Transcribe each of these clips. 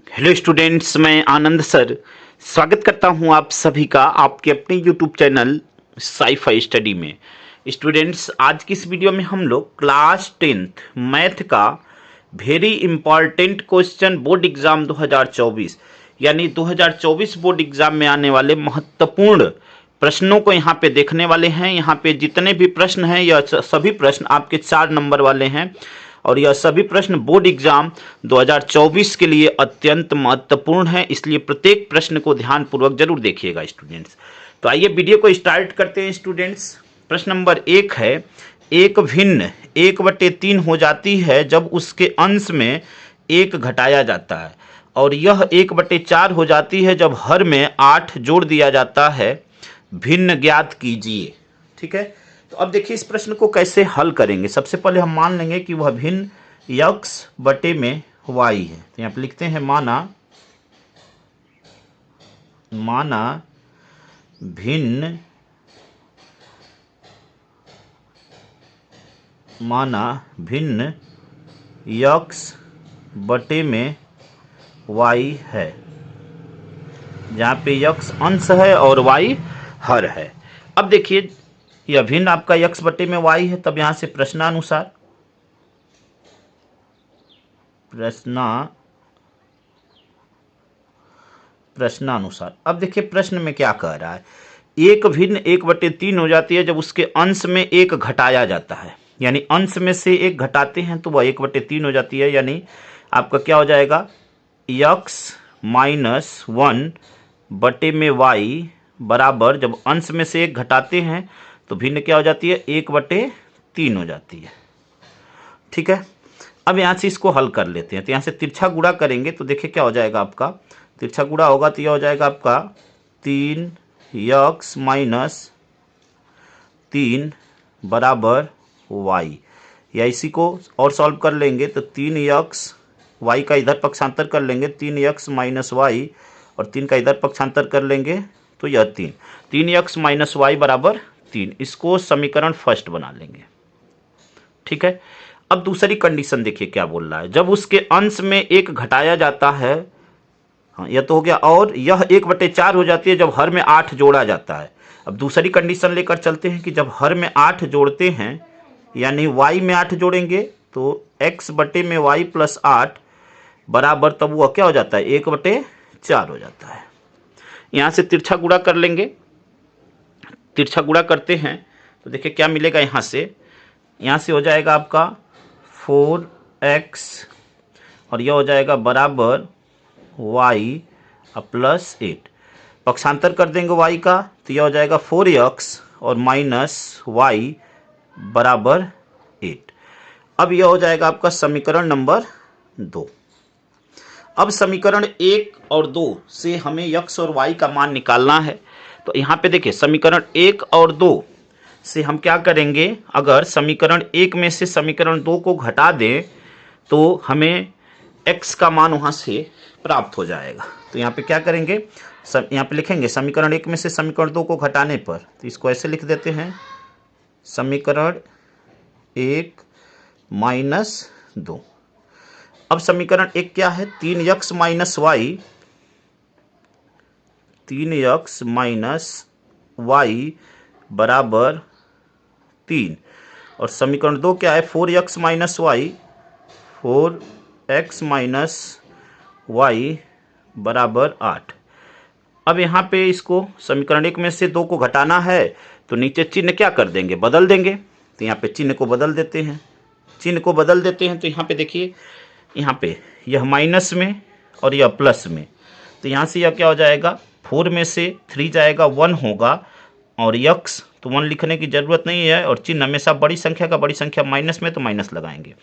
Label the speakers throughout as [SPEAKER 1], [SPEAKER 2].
[SPEAKER 1] Hello students, मैं आनंद sir स्वागत करता हूं आप सभी का आपके अपने यूट्यूब चैनल साई-फाई स्टडी में। स्टूडेंट्स, आज की इस वीडियो में हम लोग क्लास 10th मैथ का very important question board exam 2024 यानी 2024 बोर्ड एग्जाम में आने वाले महत्वपूर्ण प्रश्नों को यहाँ पे देखने वाले हैं। यहाँ पे जितने भी प्रश्न हैं यह सभी प्रश्न आपके 4 नंबर वाले हैं और यह सभी प्रश्न बोर्ड एग्जाम 2024 के लिए अत्यंत महत्वपूर्ण है, इसलिए प्रत्येक प्रश्न को ध्यानपूर्वक जरूर देखिएगा स्टूडेंट्स। तो आइए वीडियो को स्टार्ट करते हैं स्टूडेंट्स। प्रश्न नंबर 1 है, एक भिन्न 1/3 हो जाती है जब उसके अंश में 1 घटाया जाता है और यह 1/4 हो जाती है जब हर में 8 जोड़ दिया जाता है, भिन्न ज्ञात कीजिए। ठीक है, तो अब देखिए इस प्रश्न को कैसे हल करेंगे। सबसे पहले हम मान लेंगे कि वह भिन्न x बटे में y है। तो यहाँ पे लिखते हैं माना भिन्न x बटे में y है, जहाँ पे x अंश है और y हर है। अब देखिए यह भिन्न आपका x बटे में y है, तब यहाँ से प्रश्नानुसार अब देखिए प्रश्न में क्या कह रहा है। एक भिन्न 1/3 हो जाती है जब उसके अंश में 1 घटाया जाता है, यानी अंश में से 1 घटाते हैं तो वह 1/3 हो जाती है। यानी आपका क्या हो जाएगा, x माइनस 1 बटे में y बराबर, जब अंश में से 1 घटाते हैं तो भिन्न क्या हो जाती है, 1/3 हो जाती है। ठीक है, अब यहाँ से इसको हल कर लेते हैं। तो यहाँ से तिरछा गुणा करेंगे तो देखिए क्या हो जाएगा, आपका तिरछा गुणा होगा तो यह हो जाएगा आपका 3x माइनस 3 बराबर y, या इसी को और सॉल्व कर लेंगे तो 3x, y का इधर पक्षांतर कर लेंगे 3x माइनस y और 3 का इधर पक्षांतर कर लेंगे तो यह 3x माइनस y बराबर 3। इसको समीकरण फर्स्ट बना लेंगे। ठीक है, अब दूसरी कंडीशन देखिए क्या बोल रहा है, जब उसके अंश में 1 घटाया जाता है, हाँ यह तो हो गया, और यह 1/4 हो जाती है जब हर में 8 जोड़ा जाता है। अब दूसरी कंडीशन लेकर चलते हैं कि जब हर में 8 जोड़ते हैं, यानी y में 8 जोड़ेंगे तो x बटे में y प्लस 8 बराबर, तब वह क्या हो जाता है, 1/4 हो जाता है। यहाँ से तिरछा गुणा कर लेंगे, तिरछा गुणा करते हैं तो देखिए क्या मिलेगा, यहाँ से हो जाएगा आपका 4x और यह हो जाएगा बराबर y प्लस 8। पक्षांतर कर देंगे y का तो यह हो जाएगा 4x और माइनस y बराबर 8। अब यह हो जाएगा आपका समीकरण नंबर 2। अब समीकरण 1 और 2 से हमें x और y का मान निकालना है। तो यहाँ पे देखिए समीकरण 1 और 2 से हम क्या करेंगे, अगर समीकरण 1 में से समीकरण 2 को घटा दें तो हमें x का मान वहाँ से प्राप्त हो जाएगा। तो यहाँ पे क्या करेंगे, यहाँ पे लिखेंगे समीकरण 1 में से समीकरण 2 को घटाने पर, तो इसको ऐसे लिख देते हैं, समीकरण 1 माइनस 2। अब समीकरण 1 क्या है, 3x माइनस y बराबर 3, और समीकरण 2 क्या है, 4x माइनस y बराबर 8। अब यहाँ पे इसको समीकरण 1 में से 2 को घटाना है तो नीचे चिन्ह क्या कर देंगे, बदल देंगे। तो यहाँ पे चिन्ह को बदल देते हैं, तो यहाँ पे देखिए, यहाँ पे यह माइनस में और यह प्लस में, तो यहाँ से यह क्या हो जाएगा, 4 में से 3 जाएगा 1 होगा, और x तो 1 लिखने की ज़रूरत नहीं है, और चिन्ह हमेशा बड़ी संख्या माइनस में तो माइनस लगाएंगे।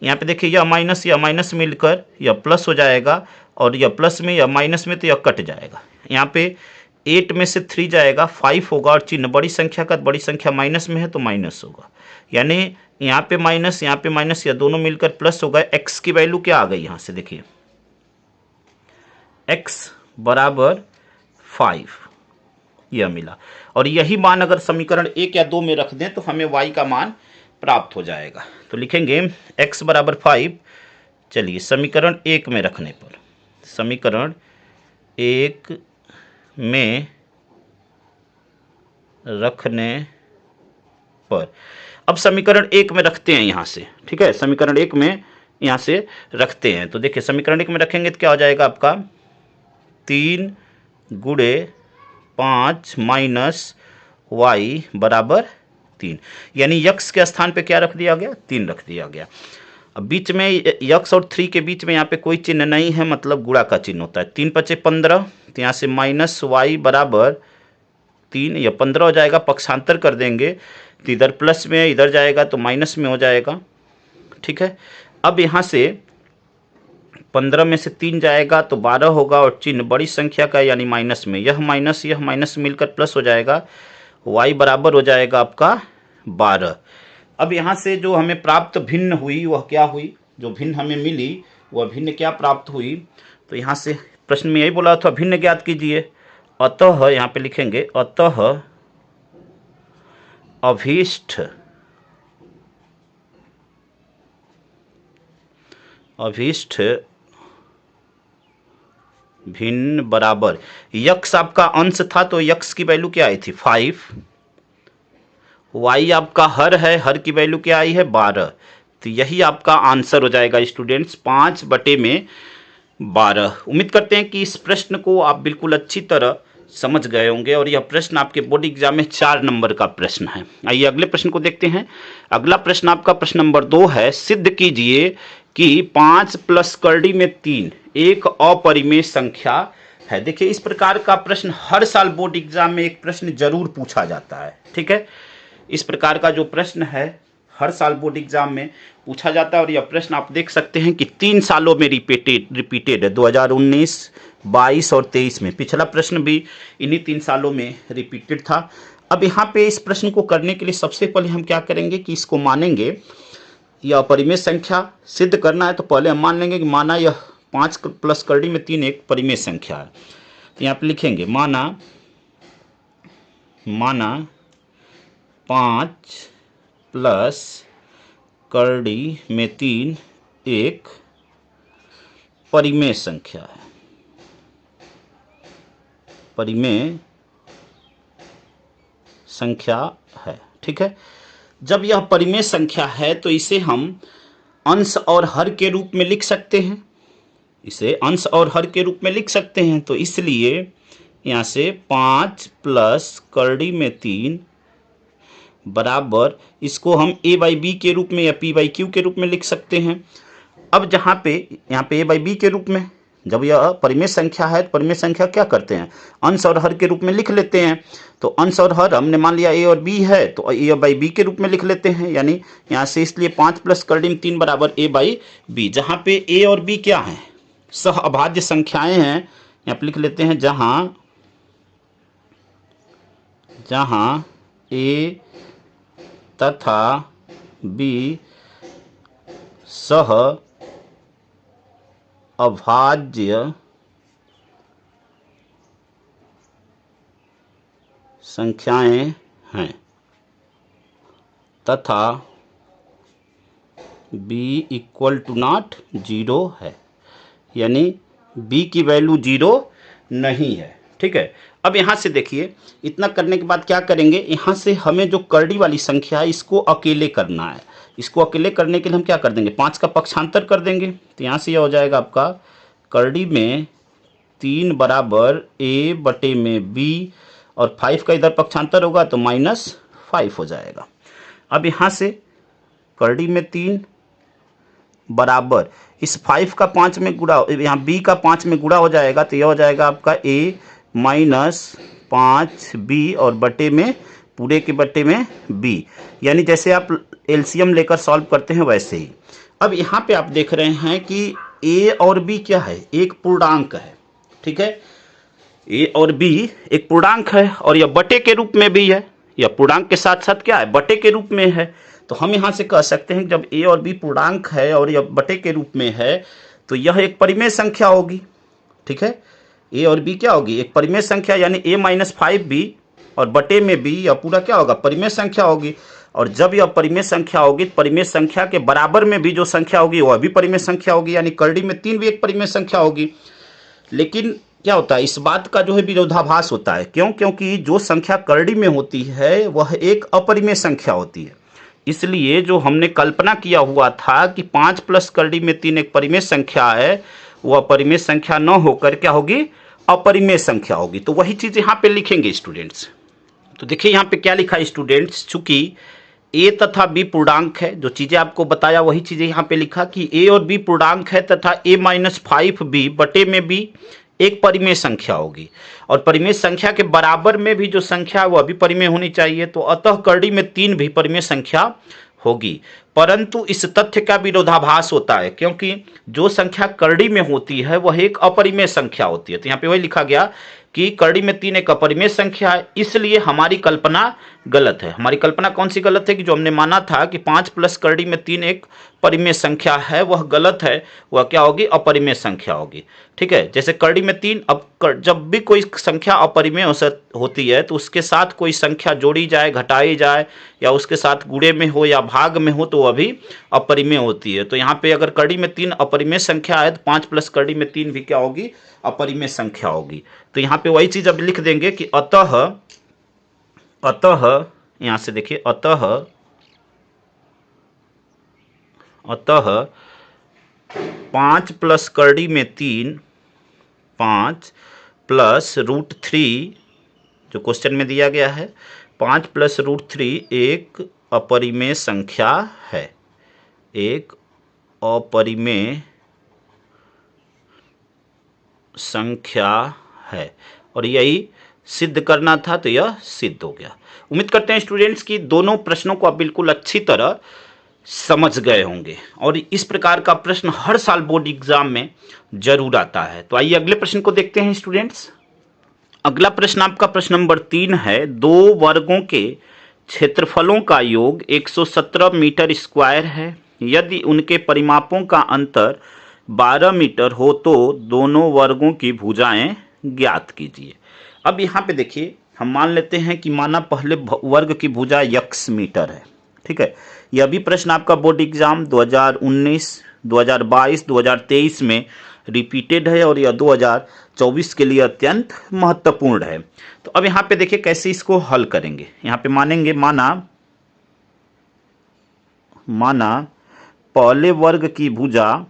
[SPEAKER 1] यहाँ पे देखिए यह माइनस मिलकर यह प्लस हो जाएगा, और यह प्लस में यह माइनस में तो यह कट जाएगा। यहाँ पे 8 में से 3 जाएगा 5 होगा, और चिन्ह बड़ी संख्या माइनस में है तो माइनस होगा, यानी यहाँ पे माइनस यह दोनों मिलकर प्लस हो गए। x की वैल्यू क्या आ गई, यहाँ से देखिए x बराबर 5 यह मिला, और यही मान अगर समीकरण 1 या 2 में रख दें तो हमें y का मान प्राप्त हो जाएगा। तो लिखेंगे x बराबर 5, चलिए समीकरण 1 में रखने पर समीकरण 1 में रखने पर, अब समीकरण 1 में रखते हैं यहाँ से, ठीक है, समीकरण 1 में यहाँ से रखते हैं। तो देखिए समीकरण 1 में रखेंगे तो क्या हो जाएगा आपका 3 गुणे 5 माइनस y बराबर 3, यानी यक्स के स्थान पे क्या रख दिया गया, 3 रख दिया गया। अब बीच में यक्स और 3 के बीच में यहाँ पे कोई चिन्ह नहीं है, मतलब गुणा का चिन्ह होता है। 3 पचे 15, तो यहाँ से माइनस y बराबर 3, या 15 हो जाएगा, पक्षांतर कर देंगे तो इधर प्लस में इधर जाएगा तो माइनस में हो जाएगा, ठीक है। अब यहाँ से 15 में से 3 जाएगा तो 12 होगा, और चिन्ह बड़ी संख्या का यानी माइनस में, यह माइनस मिलकर प्लस हो जाएगा, y बराबर हो जाएगा आपका 12। अब यहाँ से जो हमें प्राप्त भिन्न हुई वह क्या हुई, जो भिन्न हमें मिली वह भिन्न क्या प्राप्त हुई, तो यहाँ से प्रश्न में यही बोला था भिन्न ज्ञात कीजिए। अतः यहाँ पे लिखेंगे अतः अभीष्ट भिन्न बराबर, यक्स आपका अंश था तो यक्स की वैल्यू क्या आई थी 5, y आपका हर है, हर की वैल्यू क्या आई है 12, तो यही आपका आंसर हो जाएगा स्टूडेंट्स 5/12। उम्मीद करते हैं कि इस प्रश्न को आप बिल्कुल अच्छी तरह समझ गए होंगे, और यह प्रश्न आपके बोर्ड एग्जाम में 4 नंबर का प्रश्न है। आइए अगले प्रश्न को देखते हैं। अगला प्रश्न आपका प्रश्न नंबर 2 है, सिद्ध कीजिए कि 5 प्लस करड़ी में 3 एक अपरिमेय संख्या है। देखिए इस प्रकार का प्रश्न हर साल बोर्ड एग्जाम में एक प्रश्न जरूर पूछा जाता है, ठीक है। इस प्रकार का जो प्रश्न है हर साल बोर्ड एग्जाम में पूछा जाता है, और यह प्रश्न आप देख सकते हैं कि 3 सालों में रिपीटेड है, 2019, 22 और 23 में। पिछला प्रश्न भी इन्हीं 3 सालों में रिपीटेड था। अब यहाँ पे इस प्रश्न को करने के लिए सबसे पहले हम क्या करेंगे कि इसको मानेंगे, यह अपरिमेय संख्या सिद्ध करना है तो पहले हम मान लेंगे कि माना यह 5 प्लस करड़ी में 3 एक परिमेय संख्या है। तो यहाँ पे लिखेंगे माना 5 प्लस करड़ी में 3 एक परिमेय संख्या है, परिमेय संख्या है, ठीक है। जब यह परिमेय संख्या है तो इसे हम अंश और हर के रूप में लिख सकते हैं, इसे अंश और हर के रूप में लिख सकते हैं। तो इसलिए यहाँ से 5 प्लस करड़ी में 3 बराबर, इसको हम a/b के रूप में या p/q के रूप में लिख सकते हैं। अब यहाँ पे a/b के रूप में, जब यह परिमेय संख्या है तो परिमेय संख्या क्या करते हैं, अंश और हर के रूप में लिख लेते हैं। तो अंश और हर हमने मान लिया a और b है तो a/b के रूप में लिख लेते हैं, यानी यहाँ से इसलिए 5 प्लस करड़ी में 3 बराबर a/b, जहाँ पे a और b क्या हैं, सह अभाज्य संख्याएं हैं। यहाँ पे लिख लेते हैं जहाँ a तथा b सह अभाज्य संख्याएं हैं तथा b इक्वल टू नॉट 0 है, यानी b की वैल्यू 0 नहीं है, ठीक है। अब यहाँ से देखिए इतना करने के बाद क्या करेंगे, यहाँ से हमें जो करड़ी वाली संख्या है इसको अकेले करना है। इसको अकेले करने के लिए हम क्या कर देंगे, 5 का पक्षांतर कर देंगे। तो यहाँ से यह हो जाएगा आपका करड़ी में 3 बराबर a/b, और 5 का इधर पक्षांतर होगा तो -5 हो जाएगा। अब यहाँ से करड़ी में 3 बराबर इस 5 का 5 में गुणा, यहाँ b का 5 में गुणा हो जाएगा तो यह हो जाएगा आपका a - 5b, और बटे में पूरे के बटे में b, यानी जैसे आप एलसीएम लेकर सॉल्व करते हैं वैसे ही। अब यहाँ पे आप देख रहे हैं कि a और b क्या है, एक पूर्णांक है, ठीक है। a और b एक पूर्णांक है और यह बटे के रूप में भी है, यह पूर्णांक के साथ साथ क्या है, बटे के रूप में है। तो हम यहाँ से कह सकते हैं कि जब a और b पूर्णांक है और यह बटे के रूप में है तो यह एक परिमेय संख्या होगी, ठीक है। a और b क्या होगी, एक परिमेय संख्या, यानी a - 5b और बटे में b, यह पूरा क्या होगा, परिमेय संख्या होगी। और जब यह परिमेय संख्या होगी, परिमेय संख्या के बराबर में भी जो संख्या होगी वह भी परिमेय संख्या होगी, यानी करड़ी में 3 भी एक परिमेय संख्या होगी। लेकिन क्या होता है, इस बात का जो है विरोधाभास होता है। क्यों? क्योंकि जो संख्या करड़ी में होती है वह एक अपरिमेय संख्या होती है। इसलिए जो हमने कल्पना किया हुआ था कि 5 प्लस करड़ी में 3 एक परिमेय संख्या है, वह परिमेय संख्या न होकर क्या होगी, अपरिमेय संख्या होगी। तो वही चीज़ यहाँ पे लिखेंगे स्टूडेंट्स। तो देखिए यहाँ पे क्या लिखा है स्टूडेंट्स, चूंकि ए तथा बी पूर्णांक है, जो चीज़ें आपको बताया वही चीज़ें यहाँ पे लिखा कि ए और बी पूर्णांक है तथा ए माइनस 5b बटे में बी एक परिमेय संख्या होगी, और परिमेय संख्या के बराबर में भी जो संख्या है वह भी परिमेय होनी चाहिए। तो अतः करड़ी में 3 भी परिमेय संख्या होगी। परंतु इस तथ्य का विरोधाभास होता है, क्योंकि जो संख्या करड़ी में होती है वह एक अपरिमेय संख्या होती है। तो यहाँ पे वही लिखा गया कि करड़ी में 3 एक अपरिमेय संख्या है, इसलिए हमारी कल्पना गलत है। हमारी कल्पना कौन सी गलत है कि जो हमने माना था कि 5 प्लस करड़ी में 3 एक परिमेय संख्या है, वह गलत है। वह क्या होगी, अपरिमेय संख्या होगी। ठीक है, जैसे करड़ी में 3, अब जब भी कोई संख्या अपरिमेय होती है तो उसके साथ कोई संख्या जोड़ी जाए, घटाई जाए, या उसके साथ गुणे में हो या भाग में हो तो वह भी अपरिमेय होती है। तो यहाँ पे अगर करड़ी में 3 अपरिमेय संख्या है तो 5 प्लस करड़ी में 3 भी क्या होगी, अपरिमेय संख्या होगी। तो यहाँ पे वही चीज अब लिख देंगे कि अतः यहां से देखिए, अतः 5 प्लस करड़ी में 3, 5 प्लस √3 जो क्वेश्चन में दिया गया है, 5 प्लस √3 एक अपरिमेय संख्या है, एक अपरिमेय संख्या है। और यही सिद्ध करना था, तो यह सिद्ध हो गया। उम्मीद करते हैं स्टूडेंट्स कि दोनों प्रश्नों को आप बिल्कुल अच्छी तरह समझ गए होंगे, और इस प्रकार का प्रश्न हर साल बोर्ड एग्जाम में जरूर आता है। तो आइए अगले प्रश्न को देखते हैं स्टूडेंट्स। अगला प्रश्न आपका प्रश्न नंबर 3 है। 2 वर्गों के क्षेत्रफलों का योग 117 मीटर स्क्वायर है। यदि उनके परिमापों का अंतर 12 मीटर हो तो दोनों वर्गों की भुजाएं ज्ञात कीजिए। अब यहाँ पे देखिए, हम मान लेते हैं कि माना पहले वर्ग की भुजा x मीटर है। ठीक है, यह भी प्रश्न आपका बोर्ड एग्जाम 2019, 2022, 2023 में रिपीटेड है, और यह 2024 के लिए अत्यंत महत्वपूर्ण है। तो अब यहाँ पे देखिए कैसे इसको हल करेंगे। यहाँ पे मानेंगे, माना पहले वर्ग की भुजा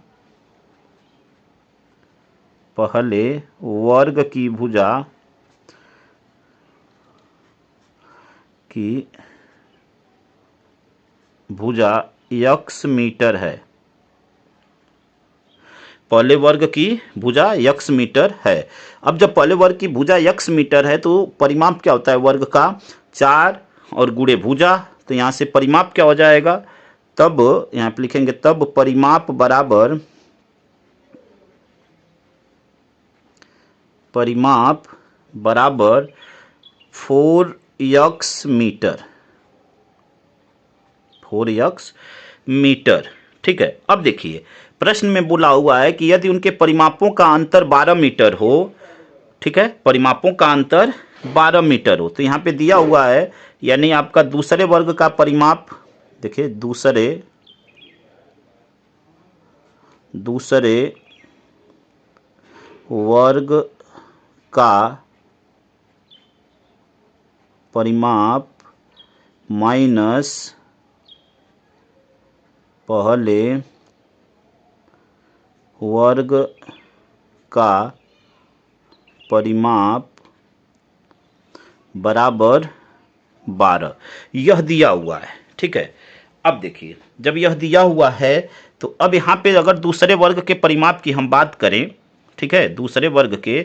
[SPEAKER 1] x मीटर है। पहले वर्ग की भुजा x मीटर है। अब जब पहले वर्ग की भुजा x मीटर है तो परिमाप क्या होता है वर्ग का, 4 और गुणे भुजा। तो यहाँ से परिमाप क्या हो जाएगा, तब यहाँ पे लिखेंगे, तब परिमाप बराबर 4x मीटर। ठीक है, अब देखिए प्रश्न में बोला हुआ है कि यदि उनके परिमापों का अंतर 12 मीटर हो। ठीक है, परिमापों का अंतर 12 मीटर हो, तो यहाँ पे दिया हुआ है, यानी आपका दूसरे वर्ग का परिमाप, देखिए दूसरे वर्ग का परिमाप माइनस पहले वर्ग का परिमाप बराबर 12, यह दिया हुआ है। ठीक है, अब देखिए जब यह दिया हुआ है तो अब यहाँ पे अगर दूसरे वर्ग के परिमाप की हम बात करें, ठीक है, दूसरे वर्ग के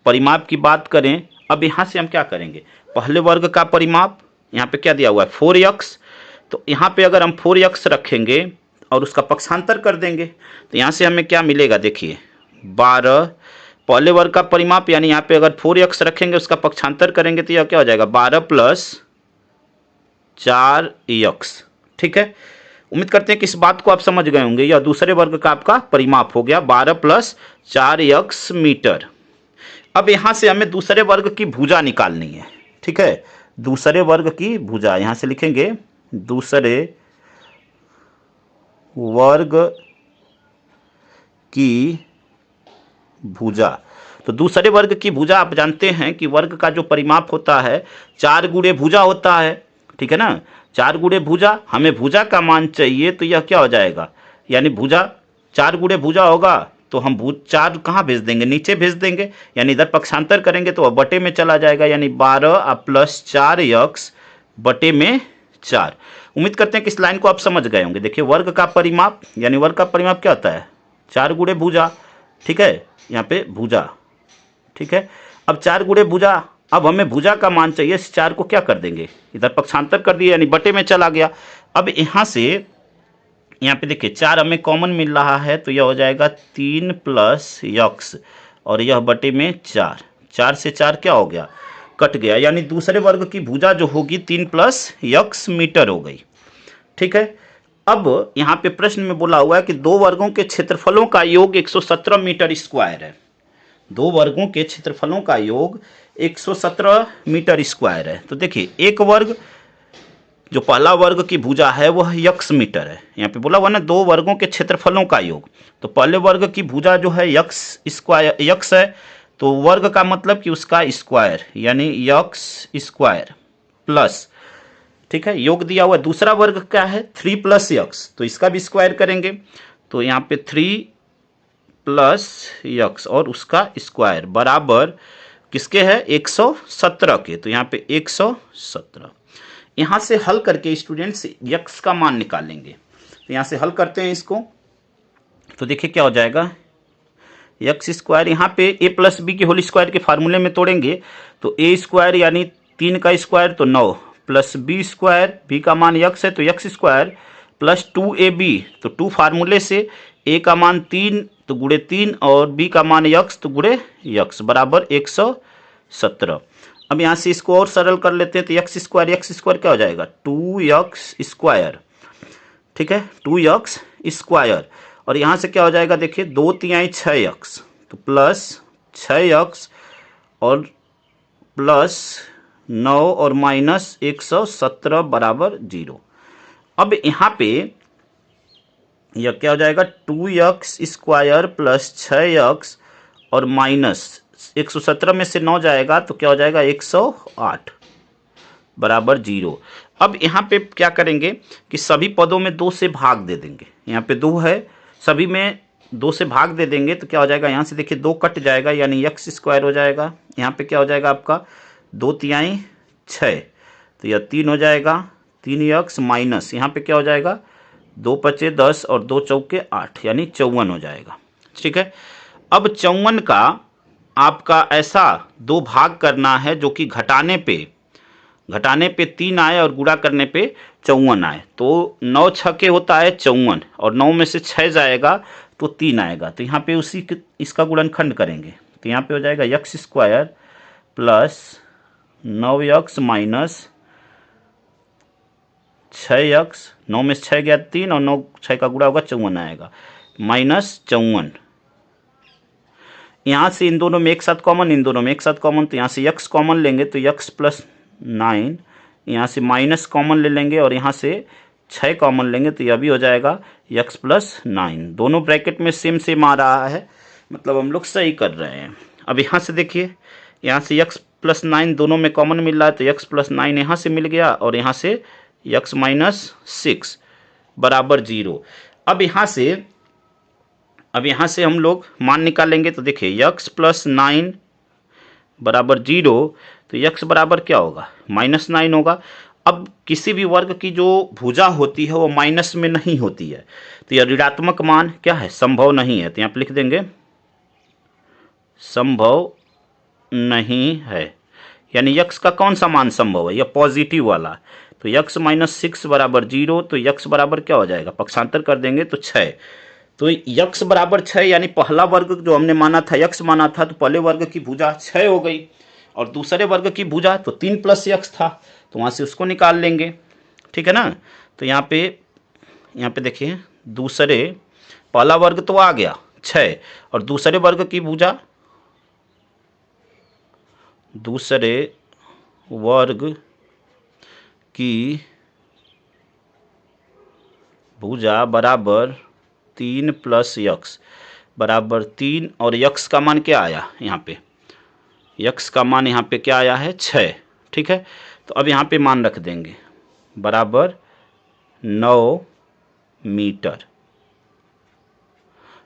[SPEAKER 1] परिमाप की बात करें, अब यहाँ से हम क्या करेंगे, पहले वर्ग का परिमाप यहाँ पे क्या दिया हुआ है 4x, तो यहाँ पे अगर हम 4x रखेंगे और उसका पक्षांतर कर देंगे तो यहाँ से हमें क्या मिलेगा, देखिए 12, पहले वर्ग का परिमाप यानी यहाँ पे अगर 4x रखेंगे उसका पक्षांतर करेंगे तो यह क्या हो जाएगा 12 + 4x। ठीक है, उम्मीद करते हैं कि इस बात को आप समझ गए होंगे। यह दूसरे वर्ग का आपका परिमाप हो गया 12 + 4x मीटर। अब यहाँ से हमें दूसरे वर्ग की भुजा निकालनी है। ठीक है, दूसरे वर्ग की भुजा यहाँ से लिखेंगे, दूसरे वर्ग की भुजा। तो दूसरे वर्ग की भुजा आप जानते हैं कि वर्ग का जो परिमाप होता है 4 गुणे भुजा होता है, ठीक है ना। 4 गुणे भुजा, हमें भुजा का मान चाहिए, तो यह क्या हो जाएगा, यानी भुजा 4 गुणे भुजा होगा तो हम 4 कहाँ भेज देंगे, नीचे भेज देंगे, यानी इधर पक्षांतर करेंगे तो वह बटे में चला जाएगा, यानी 12 प्लस 4x बटे में 4। उम्मीद करते हैं कि इस लाइन को आप समझ गए होंगे। देखिए वर्ग का परिमाप, यानी वर्ग का परिमाप क्या होता है, 4 गुणे भुजा, ठीक है, यहाँ पे भुजा, ठीक है। अब 4 गुणे भुजा, अब हमें भुजा का मान चाहिए, इस 4 को क्या कर देंगे, इधर पक्षांतर कर दिया, यानी बटे में चला गया। अब यहाँ से यहाँ पे देखिए 4 हमें कॉमन मिल रहा है, तो यह हो जाएगा 3 प्लस यक्स, और यह बटे में 4, 4 से 4 क्या हो गया, कट गया, यानी दूसरे वर्ग की भुजा जो होगी 3 प्लस यक्स मीटर हो गई, ठीक है। अब यहाँ पे प्रश्न में बोला हुआ है कि दो वर्गों के क्षेत्रफलों का योग 117 मीटर स्क्वायर है। दो वर्गों के क्षेत्रफलों का योग 117 मीटर स्क्वायर है। तो देखिए एक वर्ग, जो पहला वर्ग की भुजा है वह यक्स मीटर है। यहाँ पे बोला हुआ ना दो वर्गों के क्षेत्रफलों का योग, तो पहले वर्ग की भुजा जो है यक्स स्क्वायर यक्स है, तो वर्ग का मतलब कि उसका स्क्वायर, यानी यक्स स्क्वायर प्लस, ठीक है, योग दिया हुआ। दूसरा वर्ग क्या है 3 प्लस यक्स, तो इसका भी स्क्वायर करेंगे, तो यहाँ पे 3 प्लस यक्स और उसका स्क्वायर बराबर किसके है 117 के, तो यहाँ पे 117। यहाँ से हल करके स्टूडेंट्स यक्स का मान निकालेंगे, तो यहाँ से हल करते हैं इसको, तो देखिए क्या हो जाएगा, यक्स स्क्वायर यहाँ पे a प्लस बी के होल स्क्वायर के फार्मूले में तोड़ेंगे, तो a स्क्वायर यानी 3 का स्क्वायर तो 9 प्लस बी स्क्वायर, बी का मान यक्स है तो यक्स स्क्वायर प्लस 2ab, तो 2 फार्मूले से a का मान 3 तो गुणे 3 और b का मान यक्स तो गुणे यक्स बराबर 117। अब यहाँ से इसको और सरल कर लेते हैं, तो यक्स स्क्वायर क्या हो जाएगा 2x स्क्वायर, ठीक है, 2x स्क्वायर, और यहाँ से क्या हो जाएगा देखिए 2 तिहाई 6x, तो प्लस 6x और प्लस 9 और माइनस 117 बराबर 0। अब यहाँ पे यह क्या हो जाएगा 2x स्क्वायर प्लस 6x और माइनस 117 में से 9 जाएगा तो क्या हो जाएगा 108 बराबर 0। अब यहाँ पे क्या करेंगे कि सभी पदों में 2 से भाग दे देंगे, यहाँ पे 2 है, सभी में 2 से भाग दे देंगे तो क्या हो जाएगा, यहाँ से देखिए 2 कट जाएगा यानी एक्स स्क्वायर हो जाएगा, यहाँ पे क्या हो जाएगा आपका 2 तिहाई 6, तो यह 3 हो जाएगा, 3x माइनस यहाँ पे क्या हो जाएगा 2 पचे 10 और 2 चौके 8 यानी 54 हो जाएगा, ठीक है। अब 54 का आपका ऐसा 2 भाग करना है जो कि घटाने पे 3 आए और गुणा करने पे 54 आए, तो 9 छके होता है 54 और 9 में से 6 जाएगा तो 3 आएगा, तो यहाँ पे उसी इसका गुणनखंड करेंगे, तो यहाँ पे हो जाएगा x square plus 9x minus 6x, 9 में से 6 गया 3 और 9 6 का गुणा होगा 54 आएगा माइनस 54। यहाँ से इन दोनों में एक साथ कॉमन, इन दोनों में एक साथ कॉमन, तो यहाँ से x कॉमन लेंगे तो x प्लस 9, यहाँ से माइनस कॉमन ले लेंगे और यहाँ से 6 कॉमन लेंगे तो यह भी हो जाएगा x प्लस 9। दोनों ब्रैकेट में सेम आ रहा है, मतलब हम लोग सही कर रहे हैं। अब यहाँ से देखिए यहाँ से x प्लस 9 दोनों में कॉमन मिल रहा है तो x प्लस 9 यहाँ से मिल गया और यहाँ से x माइनस 6 बराबर 0। अब यहाँ से हम लोग मान निकालेंगे तो देखिए x प्लस 9 बराबर 0, तो x बराबर क्या होगा -9 होगा। अब किसी भी वर्ग की जो भुजा होती है वो माइनस में नहीं होती है, तो यह ऋणात्मक मान क्या है संभव नहीं है, तो यहाँ पे लिख देंगे संभव नहीं है, यानी x का कौन सा मान संभव है, यह पॉजिटिव वाला, तो x माइनस 6 बराबर 0, तो x बराबर क्या हो जाएगा पक्षांतर कर देंगे तो 6, तो x बराबर 6, यानी पहला वर्ग जो हमने माना था x माना था तो पहले वर्ग की भुजा 6 हो गई और दूसरे वर्ग की भुजा तो 3 प्लस x था, तो वहाँ से उसको निकाल लेंगे, ठीक है ना। तो यहाँ पे देखिए दूसरे पहला वर्ग तो आ गया 6 और दूसरे वर्ग की भुजा, दूसरे वर्ग की भुजा बराबर 3 प्लस x, बराबर 3 और यक्स का मान क्या आया यहाँ पे, यक्स का मान यहाँ पे क्या आया है 6। ठीक है, तो अब यहाँ पे मान रख देंगे बराबर 9 मीटर।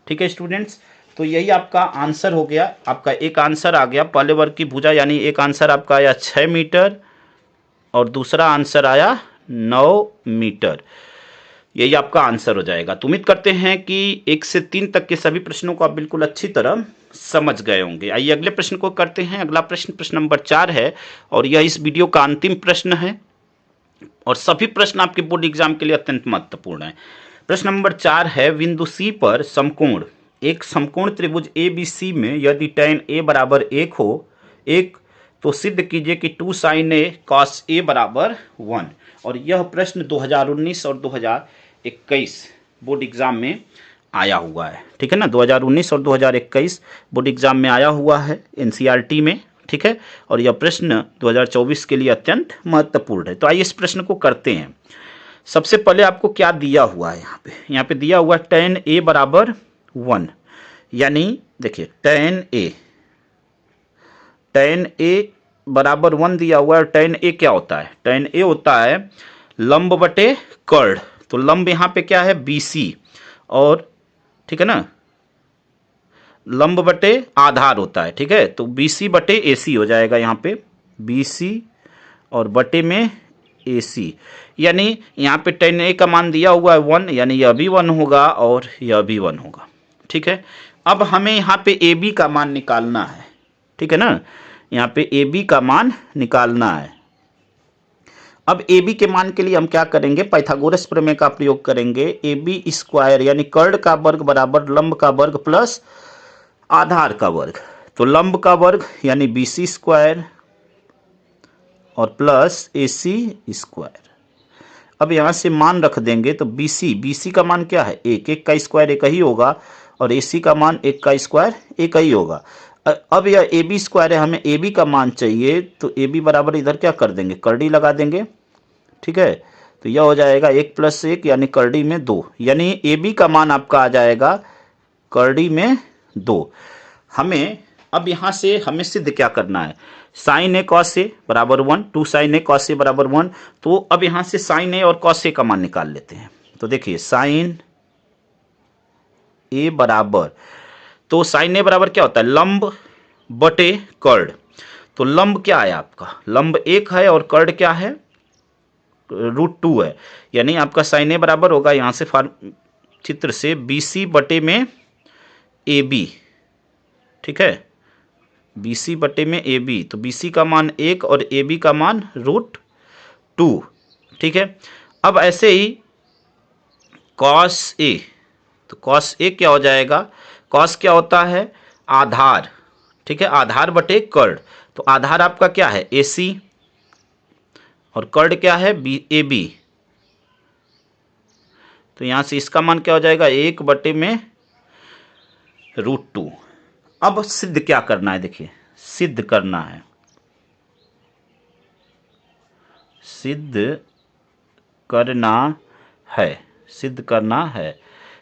[SPEAKER 1] ठीक है स्टूडेंट्स, तो यही आपका आंसर हो गया। आपका एक आंसर आ गया पहले वर्ग की भुजा, यानी एक आंसर आपका आया 6 मीटर और दूसरा आंसर आया 9 मीटर। यही आपका आंसर हो जाएगा। तो उम्मीद करते हैं कि 1 से 3 तक के सभी प्रश्नों को आप बिल्कुल अच्छी तरह समझ गए होंगे। आइए अगले प्रश्न को करते हैं। अगला प्रश्न प्रश्न नंबर 4 है और यह इस वीडियो का अंतिम प्रश्न है और सभी प्रश्न आपके बोर्ड एग्जाम के लिए अत्यंत महत्वपूर्ण है। प्रश्न नंबर 4 है, बिंदु सी पर समकोण एक समकोण त्रिभुज ABC में यदि tan A बराबर 1 हो 1 तो सिद्ध कीजिए कि 2 sin A cos A बराबर 1। और यह प्रश्न 2019 और 2021 बोर्ड एग्जाम में आया हुआ है। ठीक है ना, 2019 और 2021 बोर्ड एग्जाम में आया हुआ है NCERT में। ठीक है, और यह प्रश्न 2024 के लिए अत्यंत महत्वपूर्ण है। तो आइए इस प्रश्न को करते हैं। सबसे पहले आपको क्या दिया हुआ है, यहाँ पे दिया हुआ tan A बराबर 1, यानी देखिए tan A बराबर 1 दिया हुआ है। tan A क्या होता है, tan A होता है लंब बटे कर्ण। तो लंब यहाँ पे क्या है BC और ठीक है ना, लंब बटे आधार होता है। ठीक है, तो BC बटे AC हो जाएगा यहाँ पे, BC और बटे में AC, यानी यहाँ पे tan A का मान दिया हुआ है 1, यानी यह भी 1 होगा और यह भी 1 होगा। ठीक है, अब हमें यहाँ पे AB का मान निकालना है। ठीक है ना, यहाँ पे AB का मान निकालना है। अब AB के मान के लिए हम क्या करेंगे, पाइथागोरस प्रमेय का प्रयोग करेंगे। AB स्क्वायर यानी कर्ण का वर्ग बराबर लंब का वर्ग प्लस आधार का वर्ग। तो लंब का वर्ग यानी BC स्क्वायर और प्लस AC स्क्वायर। अब यहाँ से मान रख देंगे तो BC का मान क्या है 1, 1 का स्क्वायर 1 ही होगा और AC का मान 1 का स्क्वायर 1 ही होगा। अब यह AB स्क्वायर है, हमें AB का मान चाहिए, तो AB बराबर इधर क्या कर देंगे, करड़ी लगा देंगे। ठीक है, तो यह हो जाएगा 1 + 1 यानी करड़ी में 2, यानी AB का मान आपका आ जाएगा करड़ी में 2। हमें अब यहाँ से हमें सिद्ध क्या करना है, sin A cos A बराबर 1, 2 sin A cos A बराबर 1। तो अब यहाँ से sin A और cos A का मान निकाल लेते हैं। तो देखिए sin A बराबर, तो sin A बराबर क्या होता है लंब बटे कर्ण। तो लंब क्या है आपका, लंब 1 है और कर्ण क्या है √2 है, यानी आपका sin A बराबर होगा यहाँ से चित्र से BC बटे में AB। ठीक है, BC बटे में AB, तो BC का मान 1 और AB का मान √2। ठीक है, अब ऐसे ही cos A, तो cos A क्या हो जाएगा, cos क्या होता है आधार। ठीक है, आधार बटे कर्ण। तो आधार आपका क्या है AC और कर्ण क्या है AB। तो यहाँ से इसका मान क्या हो जाएगा 1 बटे में √2। अब सिद्ध क्या करना है, देखिए सिद्ध करना है, सिद्ध करना है, सिद्ध करना है।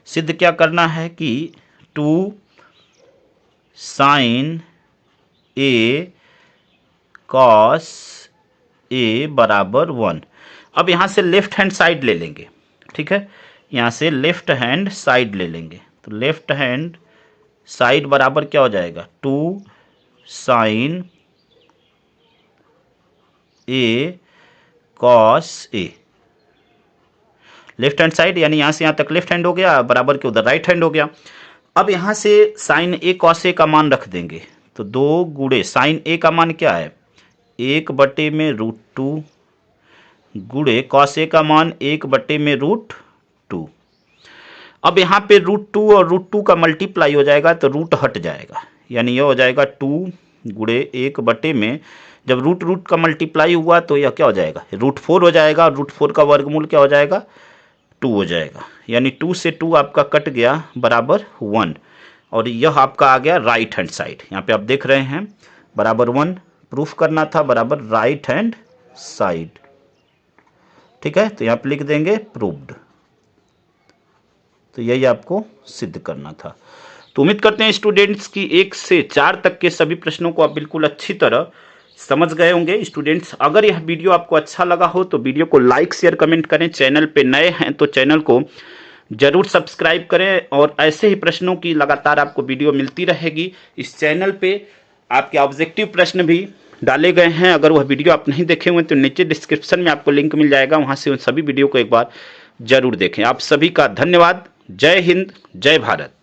[SPEAKER 1] सिद्ध क्या करना है कि 2 sin A cos A बराबर 1। अब यहाँ से लेफ्ट हैंड साइड ले लेंगे। ठीक है, यहाँ से लेफ्ट हैंड साइड ले लेंगे, तो लेफ्ट हैंड साइड बराबर क्या हो जाएगा 2 sin A cos A। Left hand side यानी यहाँ से यहाँ तक लेफ्ट हैंड हो गया, बराबर के उधर राइट हैंड हो गया। अब यहाँ से sin A cos A का मान रख देंगे, तो 2 गुणे sin A का मान क्या है 1 बटे में √2 गुणे cos A का मान 1 बटे में √2। अब यहाँ पे √2 और √2 का मल्टीप्लाई हो जाएगा तो रूट हट जाएगा, यानी यह हो जाएगा 2 गुणे 1 बटे में, जब रूट का मल्टीप्लाई हुआ तो यह क्या हो जाएगा √4 हो जाएगा, और √4 का वर्गमूल क्या हो जाएगा 2 हो जाएगा, यानी 2 से 2 आपका कट गया बराबर 1। और यह आपका आ गया राइट हैंड साइड। यहाँ पे आप देख रहे हैं बराबर 1 प्रूफ करना था, बराबर राइट हैंड साइड। ठीक है, तो यहाँ पे लिख देंगे प्रूव्ड। तो यही आपको सिद्ध करना था। तो उम्मीद करते हैं स्टूडेंट्स की 1 से 4 तक के सभी प्रश्नों को आप बिल्कुल अच्छी तरह समझ गए होंगे। स्टूडेंट्स, अगर यह वीडियो आपको अच्छा लगा हो तो वीडियो को लाइक शेयर कमेंट करें। चैनल पे नए हैं तो चैनल को जरूर सब्सक्राइब करें और ऐसे ही प्रश्नों की लगातार आपको वीडियो मिलती रहेगी। इस चैनल पे आपके ऑब्जेक्टिव प्रश्न भी डाले गए हैं। अगर वह वीडियो आप नहीं देखे हुए तो नीचे डिस्क्रिप्शन में आपको लिंक मिल जाएगा, वहाँ से उन सभी वीडियो को एक बार जरूर देखें। आप सभी का धन्यवाद। जय हिंद, जय भारत।